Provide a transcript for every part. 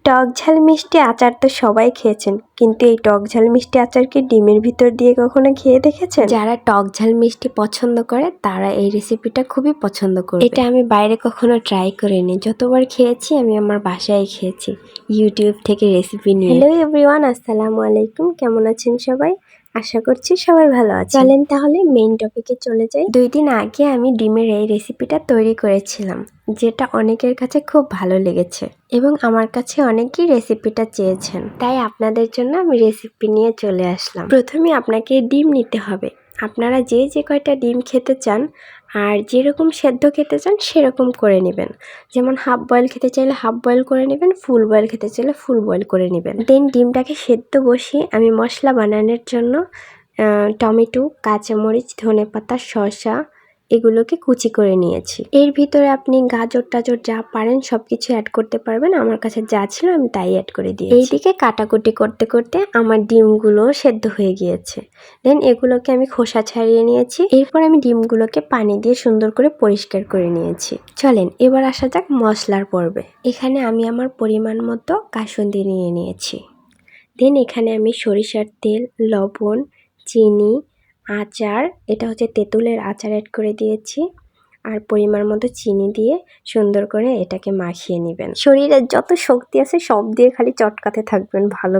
টক ঝাল মিষ্টি আচার তো সবাই খেয়েছেন, কিন্তু এই টক ঝাল মিষ্টি আচার কি ডিমের ভিতর দিয়ে কখনো খেয়ে দেখেছেন? যারা টক ঝাল মিষ্টি পছন্দ করে তারা এই রেসিপিটা খুবই পছন্দ করবে। এটা আমি বাইরে কখনো ট্রাই করিনি, যতবার খেয়েছি আমি আমার বাসায় খেয়েছি ইউটিউব থেকে রেসিপি নিয়ে। হ্যালো এভরিওয়ান, আসসালামু আলাইকুম। কেমন আছেন সবাই? আশা করছি সবাই ভালো আছে। চলেন তাহলে মেইন টপিকে চলে যাই। 2 দিন আগে আমি ডিমের এই রেসিপিটা তৈরি করেছিলাম, যেটা অনেকের কাছে খুব ভালো লেগেছে এবং আমার কাছে অনেকেই রেসিপিটা চেয়েছেন, তাই আপনাদের জন্য আমি রেসিপি নিয়ে চলে আসলাম। প্রথমে আপনাকে ডিম নিতে হবে। আপনারা যে কয়টা ডিম খেতে চান আর যেরকম সেদ্ধ খেতে চান সেরকম করে নেবেন। যেমন হাফ বয়েল খেতে চাইলে হাফ বয়েল করে নেবেন, ফুল বয়েল খেতে চাইলে ফুল বয়েল করে নেবেন। দেন ডিমটাকে সেদ্ধ বসিয়ে আমি মশলা বানানোর জন্য টমেটো, কাঁচামরিচ, ধনেপাতা, শসা এগুলোকে কুচি করে নিয়েছি। এর ভিতরে আপনি গাজর টাজর যা পারেন সব কিছু অ্যাড করতে পারবেন। আমার কাছে যা ছিল আমি তাই অ্যাড করে দিয়েছি। এইদিকে কাটাকুটি করতে করতে আমার ডিমগুলো সেদ্ধ হয়ে গিয়েছে। দেন এগুলোকে আমি খোসা ছাড়িয়ে নিয়েছি। এরপর আমি ডিমগুলোকে পানি দিয়ে সুন্দর করে পরিষ্কার করে নিয়েছি। চলেন এবার আসা যাক মশলার পর্বে। এখানে আমি আমার পরিমাণ মতো কাসুন্দি নিয়ে নিয়েছি। দেন এখানে আমি সরিষার তেল, লবণ, চিনি, আচার, এটা হচ্ছে তেঁতুলের আচার অ্যাড করে দিয়েছি। আর পরিমাণ মতো চিনি দিয়ে সুন্দর করে এটাকে মাখিয়ে নেবেন। শরীরের যত শক্তি আছে সব দিয়ে খালি চটকাতে থাকবেন ভালো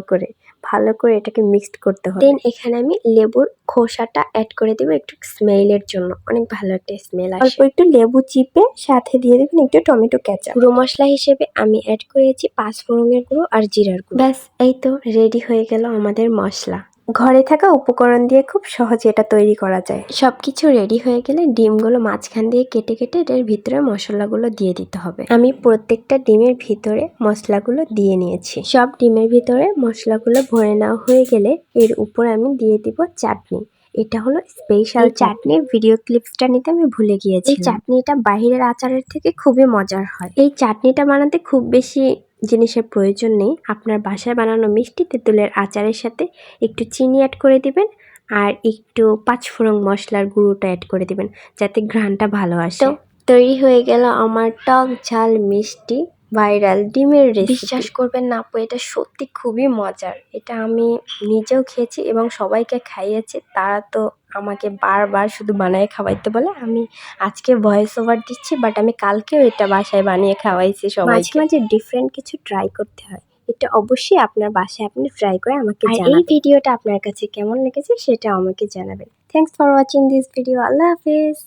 করে এটাকে মিক্সড করতে হবে। দেন এখানে আমি লেবুর খোসাটা অ্যাড করে দেবো একটু স্মেলের জন্য, অনেক ভালো একটা স্মেল আসে। অল্প একটু লেবু চিপে সাথে দিয়ে দেবেন একটু টমেটো কেচাপ। গুঁড়ো মশলা হিসেবে আমি অ্যাড করেছি 5 ফোড়নের গুঁড়ো আর জিরার গুঁড়ো। ব্যাস এই তো রেডি হয়ে গেল আমাদের মশলা। ঘরে থাকা উপকরণ দিয়ে খুব সহজে এটা তৈরি করা যায়। সবকিছু রেডি হয়ে গেলে ডিমগুলো মাঝখান দিয়ে কেটে কেটে এটার ভিতরে মশলাগুলো দিয়ে দিতে হবে। আমি প্রত্যেকটা ডিমের ভিতরে মশলাগুলো দিয়ে নিয়েছি। সব ডিমের ভিতরে মশলাগুলো ভরে নেওয়া হয়ে গেলে এর উপর আমি দিয়ে দিব চাটনি। এটা হলো স্পেশাল চাটনির ভিডিও ক্লিপসটা নিতে আমি ভুলে গিয়েছি। এই চাটনিটা বাহিরের আচারের থেকে খুবই মজার হয়। এই চাটনিটা বানাতে খুব বেশি জিনিসের প্রয়োজন নেই। আপনার বাসায় বানানো মিষ্টি তেঁতুলের আচারের সাথে একটু চিনি অ্যাড করে দিবেন আর একটু 5 ফোড়ন মশলার গুঁড়োটা অ্যাড করে দিবেন যাতে ঘ্রাণটা ভালো আসে। তৈরি হয়ে গেল আমার টক ঝাল মিষ্টি ভাইরাল ডিমের রেসিপি। বিশ্বাস করবেন না আপু, এটা সত্যি খুবই মজার। এটা আমি নিজেও খেয়েছি এবং সবাইকে খাইয়েছি। তারা তো আমাকে বারবার শুধু বানিয়ে খাওয়াইতে বলে। আমি আজকে ভয়েস ওভার দিচ্ছি, বাট আমি কালকেও এটা বাসায় বানিয়ে খাওয়াইছি সবাইকে। মাঝে মাঝে ডিফারেন্ট কিছু ট্রাই করতে হয়। এটা অবশ্যই আপনার বাসায় আপনি ট্রাই করে আমাকে জানাবেন। এই ভিডিওটা আপনার কাছে কেমন লেগেছে সেটা আমাকে জানাবেন। Thanks for watching this video. আল্লাহ হাফেজ।